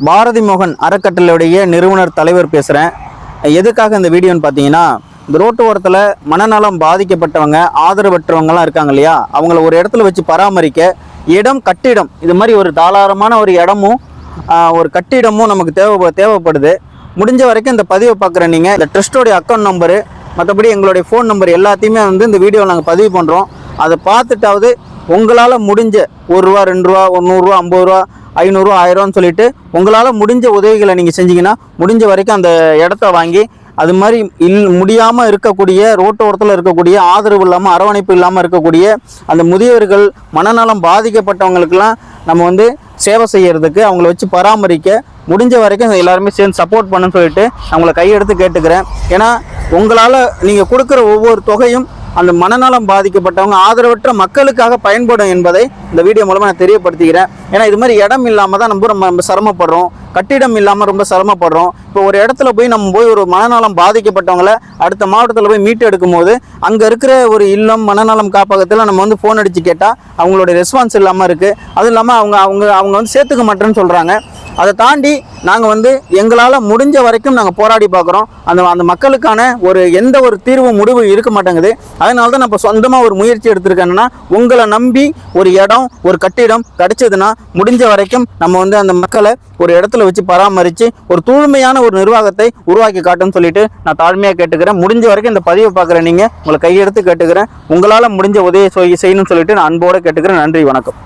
பாரதி மோகன் அறக்கட்டளையுடைய நிறுவனர் தலைவர் பேசுகிறேன். எதுக்காக இந்த வீடியோன்னு பார்த்தீங்கன்னா, இந்த ரோட்டு ஓரத்தில் மனநலம் பாதிக்கப்பட்டவங்க ஆதரவற்றவங்கலாம் இருக்காங்க இல்லையா, அவங்கள ஒரு இடத்துல வச்சு பராமரிக்க இடம் கட்டிடம் இது மாதிரி ஒரு தாராளமான ஒரு இடமும் ஒரு கட்டிடமும் நமக்கு தேவைப்படுது. முடிஞ்ச வரைக்கும் இந்த பதிவை பார்க்குற நீங்கள் இந்த ட்ரஸ்ட்டோடைய அக்கௌண்ட் நம்பரு மற்றபடி எங்களுடைய ஃபோன் நம்பர் எல்லாத்தையுமே இந்த வீடியோவில் நாங்கள் பதிவு பண்ணுறோம். அதை பார்த்துட்டாவது உங்களால் முடிஞ்ச ₹1 ₹2 100 50 ரூபா 500 1000 சொல்லிட்டு உங்களால் முடிஞ்ச உதவிகளை நீங்கள் செஞ்சீங்கன்னா முடிஞ்ச வரைக்கும் அந்த இடத்த வாங்கி அது மாதிரி முடியாமல் இருக்கக்கூடிய ரோட்டோரத்தில் இருக்கக்கூடிய ஆதரவு இல்லாமல் அரவணைப்பு இல்லாமல் இருக்கக்கூடிய அந்த முதியவர்கள் மனநலம் பாதிக்கப்பட்டவங்களுக்கெல்லாம் நம்ம சேவை செய்கிறதுக்கு அவங்கள வச்சு பராமரிக்க முடிஞ்ச வரைக்கும் எல்லாருமே சேர்ந்து சப்போர்ட் பண்ணுன்னு சொல்லிட்டு அவங்கள கையெடுத்து கேட்டுக்கிறேன். ஏன்னா உங்களால் நீங்கள் கொடுக்குற ஒவ்வொரு தொகையும் அந்த மனநலம் பாதிக்கப்பட்டவங்க ஆதரவற்ற மக்களுக்காக பயன்படும் என்பதை இந்த வீடியோ மூலமாக நான் தெரியப்படுத்திக்கிறேன். ஏன்னா இது மாதிரி இடம் இல்லாமல் தான் நம்ம சிரமப்படுறோம், கட்டிடம் இல்லாமல் ரொம்ப சிரமப்படுறோம். இப்போ ஒரு இடத்துல போய் ஒரு மனநலம் பாதிக்கப்பட்டவங்களை அடுத்த மாவட்டத்தில் போய் மீட்டு எடுக்கும் போது அங்கே இருக்கிற ஒரு இல்லம் மனநலம் காப்பகத்தில் நம்ம ஃபோன் அடித்து கேட்டால் அவங்களோட ரெஸ்பான்ஸ் இல்லாமல் இருக்குது. அதுவும் இல்லாமல் அவங்க சேர்த்துக்க மாட்டேன்னு சொல்கிறாங்க. அதை தாண்டி நாங்கள் எங்களால் முடிஞ்ச வரைக்கும் நாங்கள் போராடி பார்க்குறோம். அந்த மக்களுக்கான எந்த ஒரு தீர்வு முடிவு இருக்க மாட்டேங்குது. அதனால தான் நான் இப்போ சொந்தமாக ஒரு முயற்சி எடுத்திருக்கேன்னா, உங்களை நம்பி ஒரு இடம் ஒரு கட்டிடம் கிடைச்சதுன்னா முடிஞ்ச வரைக்கும் நம்ம அந்த மக்களை ஒரு இடத்துல வச்சு பராமரித்து ஒரு தூய்மையான ஒரு நிர்வாகத்தை உருவாக்கி காட்டுன்னு சொல்லிட்டு நான் தாழ்மையாக கேட்டுக்கிறேன். முடிஞ்ச வரைக்கும் இந்த பதிவை பார்க்குற நீங்கள் உங்களை கையெடுத்து கேட்டுக்கிறேன். உங்களால் முடிஞ்ச உதவி செய்யணும்னு சொல்லிட்டு நான் அன்போடு கேட்டுக்கிறேன். நன்றி, வணக்கம்.